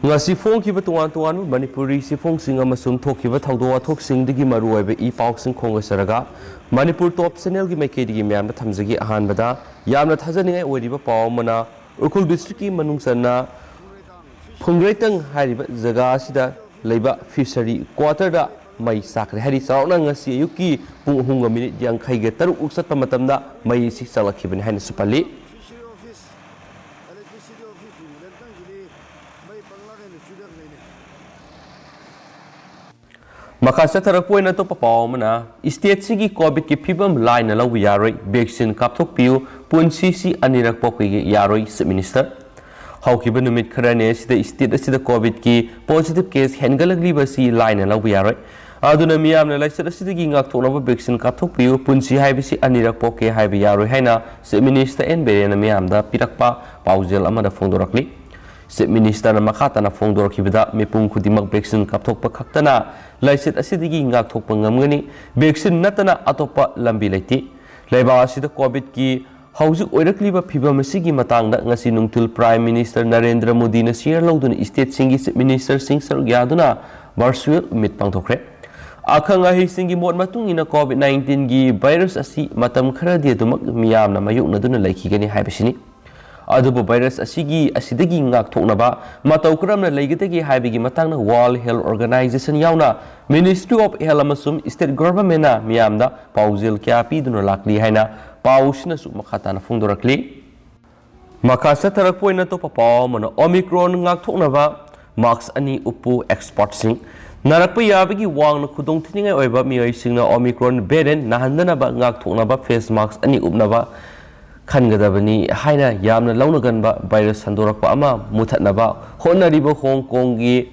ngasi phongkiba tuan tuan Manipuri sifong amasung thokiba thawdo wathoksingi maruoiba I pausing khongasaraga Manipur top channel gi maikedi myamna thamjagi ahanbada yamna thajaningai oiriba pawmana Urkhul district ki manungsana phungreitang hariba jaga asida leiba fishery quarter da mai sakre hari sauna ngasi ayuki pung hunga minute yang khaige taruk uksat pamatamda mai si salakhibani haina supali Makasa tarakpoi na to papaw mana state sigi COVID ki phibam line na lawi yaroi vaccine kapthok piu punsi si anirak pokwi yaroi minister haukiba numit kharane sida state asida COVID ki positive case hengalagli basi line na lawi yaroi aduna miyam na laisada sida gi ngak thona ba vaccine kapthok piu punsi haibisi anirak poke haibi yaroi haina minister en berena miyam da pirakpa paujel amada phongdorakli minister na makata na phongdorkibada mipung khudimak vaccine kapthokpa khaktana laiset asidigi ngak thokpa ngamgani vaccine natana atopa lambi leiti leiba asida covid ki haujuk oirakliba phibam asigi matangda ngasi nungtul prime minister Narendra Modi na share lauduna state singi minister sing sargyaduna virtual meet pangthokre akhanga hi singi mod matung ina covid 19 gi virus asi matam khara di dumak miyamna mayukna duna laikhigani haibasini adubu virus asigi asidagi ngak thoknaba matau kramna leigitegi haibigi matangna World Health Organization yauna Ministry of Health amasum state government na miyamda paujel kya piduna lakli haina pausna su makhatana phongdorakli makasa tarakpoina to papaw mana omicron ngak thoknaba mask ani upu export sing narakpa yabigi wangna khudong thiningai oiba miyai singna omicron variant nahandana ba ngak thoknaba face mask ani upnaba Khangadabani haina yamna launaganba virus sandorakpa ama muthatnaba honariba Hong Kong gi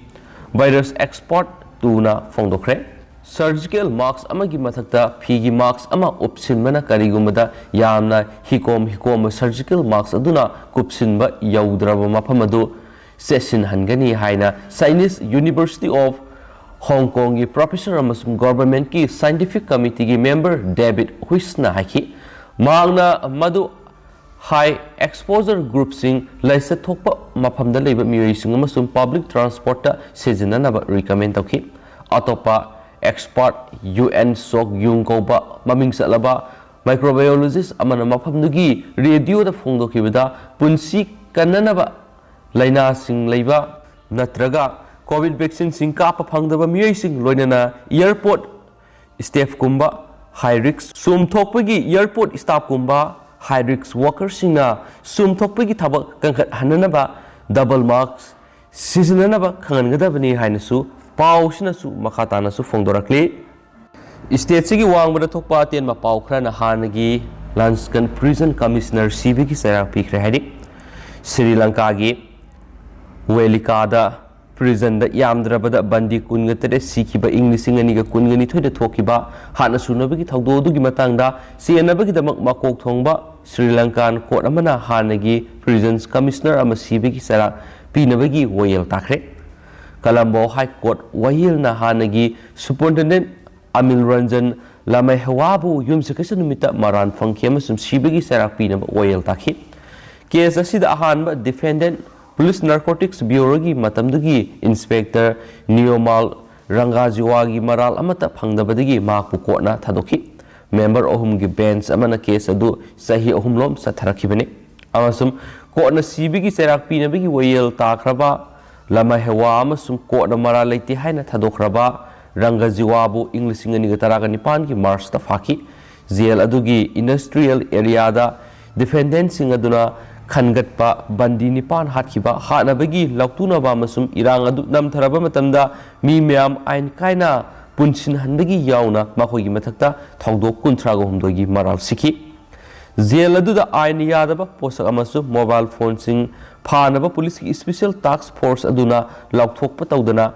virus export tuna phongdokre surgical mask amagi mathakta phigi mask ama upsinmana karigumada yamna hikom surgical mask aduna kupsinba yaudraba maphamadu session hangani haina Chinese University of Hong Kong gi professor amasum government ki scientific committee gi member David Huisna haki magna madu high exposure group sing laisa thokpa maphamda leiba miyoi sing amasum public transport ta sejinanaba recommend tawki atopa expert UN sok yung koba maming salaba microbiologist amana maphamdugi radio da phongdokibada punsi kananaba laina sing leiba natraga covid vaccine sing ka pa phangdaba miyoi sing loinana airport staff kumba high risk sum thokpagi airport staff kumba high risk workers singna sum thokpagi thabak kangkhat hananaba double marks seasonanaba khangangadabani hainasu pausina su makhatana su phongdorakli state sigi wangbada thokpa ten ma pau khrana hanagi Lanskan prison commissioner CB ki sara pikre hadi Sri Lanka gi Welikada prison da yamdrabada bandi kungatere sikiba inglising ani ga kungani thoida thokiba hana sunabagi thawdo dugi matangda sienabagi damak makok thongba Sri Lankan court amana hanagi prisons commissioner ama sibagi sara pinabagi wayel takre Colombo High Court wayel na hanagi superintendent Amil Ranjan lamai hawabu yumsakasa numita maran fangkema sum sibagi sara pinaba wayel takhi case asida ahanba defendant Police Narcotics Bureau gi matamdugi Inspector Neomal Rangajiwa gi maral amata phangdabadagi maku kotna thadoki member ohum gi bench amana case adu Chahi ohumlom satharakibani amasum kotna CB gi serak pinabagi wayel takraba lama hewa amasum kotna maral leiti haina thadokraba Rangajiwa bu English ngani ga taraga nipan gi March ta faki jail adugi industrial area da defendant sing aduna Khangatpa bandi nipan hatkiba hanabagi lautuna ba masum irang adu namtharaba matamda mi myam ain kaina punsin handagi yauna makhoi mathakta thongdok kunthra go humdogi maral sikhi jail adu da ain yadaba posak amasu mobile phone sing phanaba police ki special task force aduna lauthokpa tawdana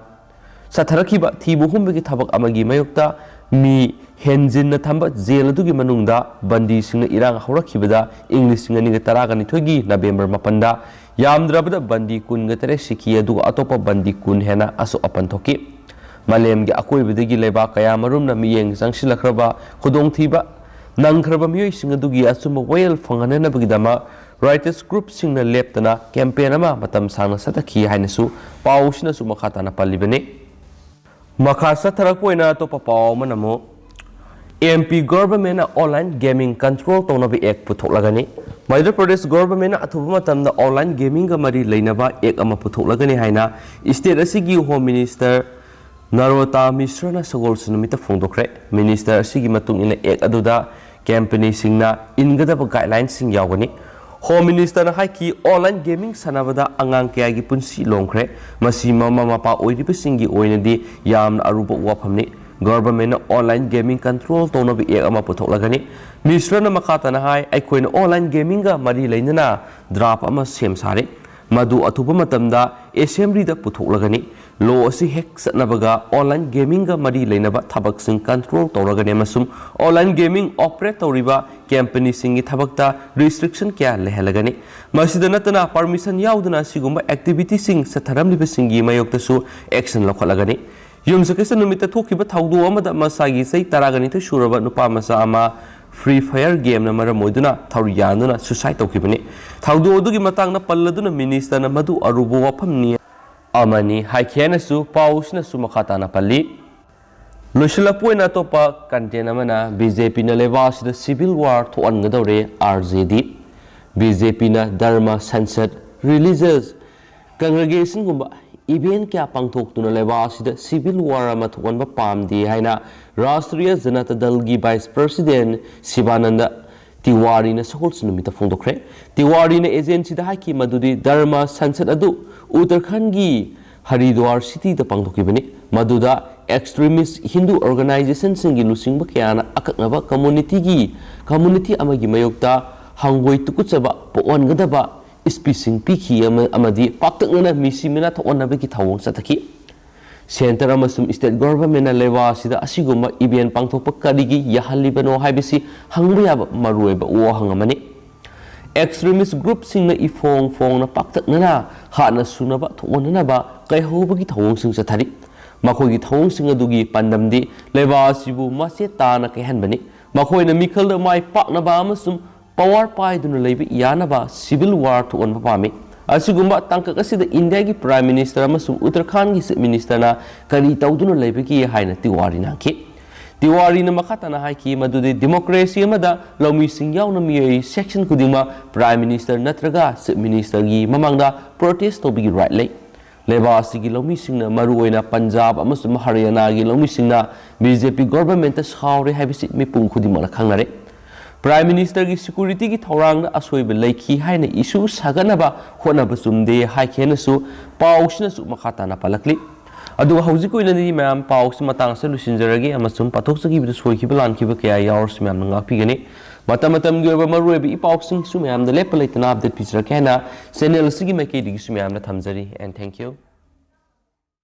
satharakiba thibu humbagi thabak amagi mayukta mi henjin na thamba jail adugi manungda bandi singna irang haurakibada English ngani ga taraga ni thogi November mapanda yamdrabada bandi kun ga tere sikhi adu atopa bandi kun hena asu apan thoki malem ge akoi bidagi leba kaya marum na miyeng sangsilakraba khudong thiba nangkhraba miyoi sing adugi asuma well phangana na bagidama writers ग्रुपसिंगना लेप्तना campaign अमा मतम सांगना सतखी हाइनसु पाउसिनसु मखा ताना पल्लिबने मखा सथरकपोइना तो पाउ मनमो MP government online gaming control तौनब एक पुथोलगनी मध्य प्रदेश गवर्नमेंट अथुब मतमदा ऑनलाइन गेमिंग मरी लेनबा एक अमा पुथोलगनी हाइना स्टेट असिगी होम मिनिस्टर नरोता मिश्रना सगोल सुनुमित फोंदोखरे मिनिस्टर असिगी मतुंगिना एक अदुदा कंपनी सिंगना इनगदब गाइडलाइन सिंग यावगनी होम मिनिस्टर हाई की ऑनलाइन गेमिंग सनाबदा अंगांग कयागी पुंसी लोंखरे मसी ममा मपा ओइरिबसिंगी ओइनदी यामना अरुब वाफमनी गवर्नमेंट ऑनलाइन गेमिंग कंट्रोल तौनब एक अमा पुथोलगनी मिनिस्टर मखातना हाई अखोइन ऑनलाइन गेमिंग मरी लेनना ड्राफ्ट अमा सेम सारे मधु अथुब मतमदा असेंबलीदा पुथोलगनी लो असि हेक सनबगा ऑनलाइन गेमिंग मरी लेनबा थबकसिंग कंट्रोल तौरगनी मसुम ऑनलाइन गेमिंग ऑपरेट तौरिबा कंपनी सिंगी थबकता रिस्ट्रिक्शन क्या लेहलगनी मसिदा नतना परमिशन याउदना सिगुम्बा एक्टिविटी सिंग सथरमलिबा सिंगी मयोक्तसु एक्शन लखलगनी युमसकेस नुमित थोकिबा थाउदो अमदा मसागी सै तरागनी थ शुरबा नुपा मसा अमा फ्री फायर गेम न मरम ओइदुना थौरियानुना सुसाइड तौकिबनी थाउदो अदुगी मतंगना पल्लदुना मिनिस्टर न मधु अरुबो वफमनी अमनी हाइखेनसु पाउसनसु मखाताना पल्ली लुशलपोइना तोपा कंटेन अमना बीजेपी न लेवासिदा सिविल वार थोअनगदौरे आरजेडी बीजेपी न धर्म संसद रिलीजियस कांग्रेगेशन गुम्बा इवेंट क्या पांथोक्तुना लेवासिदा सिविल वार अमा थोअनबा पामदे हाइना राष्ट्रीय जनता दल की वाइस प्रेसिडेंट शिवानंद तिवारी ने सगोल सुनुमित फोंदोखरे तिवारी ने एजेंसी दा हाकी मदुदी धर्म संसद अदु उत्तराखंड की हरिद्वार सिटी दा पांथोकिबनी मदुदा एक्सट्रीमिस्ट हिंदू ऑर्गेनाइजेशन सिंगी लुसिंग बक्याना अककनबा कम्युनिटी अमगी मयोक्ता हंगोई तुकुचबा पोअनगदबा स्पीचिंग पीखी अमदी पाक्तकना मिसिमिना थोअनबगी थावोंग सतखी सेंटर अमसुम स्टेट गवर्नमेंट लेवासिदा असिगुम्बा इवेंट पांथोकपा करिगी याहलिबनो हाइबिसि हंगबा याबा मरुएबा वहंगमनी एक्सट्रीमिस्ट ग्रुप सिंगना इफोंग फोंगना पाक्तकना हाना सुनबा थोअननबा कैहोबगी थावोंग सिंग सथारी मखोगी थावोंग सिंग अदुगी पंदमदी लेवासिबु मसे ताना कहनबनी मखोइना मिखल माइ पाकनबा अमसुम पावर पाइदुना लेबि यानबा सिविल वार थोअनबा पामे असिगुम्बा तांकक असिदा इंडिया की प्राइम मिनिस्टर अमसुम उत्तराखंड की चीफ मिनिस्टर ना करी तौदुना लेबगी हाइना तिवारी नाखि तिवारी न मखातना हाइकी मदुदि डेमोक्रेसी अमदा लौमिसिंग याउना मियै सेक्शन खुदिमा प्राइम मिनिस्टर नत्रगा चीफ मिनिस्टर की ममांगदा प्रोटेस्ट तौबिगी राइट लै लेबासी की लौमिसिंगना मरुओइना पंजाब अमसुम हरियाणा की लौमिसिंगना बीजेपी गवर्नमेंट सावरे हाइबिसि मिपुंग खुदिमा खांगनारे प्राइम मिनिस्टर की सिक्योरिटी की थौरांग असोइब लेखी हाइना इशू सागनबा होनब चुमदे हाइखेनसु पाउसनसु मखाताना पलकली अदु हौजिक ओइनदि मैम पाउस मतांग से लुसिनजरगे अमसुम पाथोकसगिब सोइखिब लानखिब कया यावर्स मैम ngapiगने मतम मतम गे मरुएब इ पाउसिंग सु मैम द लेप लेतना अपडेट पिचर केना चैनल सिगी मैकेदि सु मैम ना थमजरी एंड थैंक यू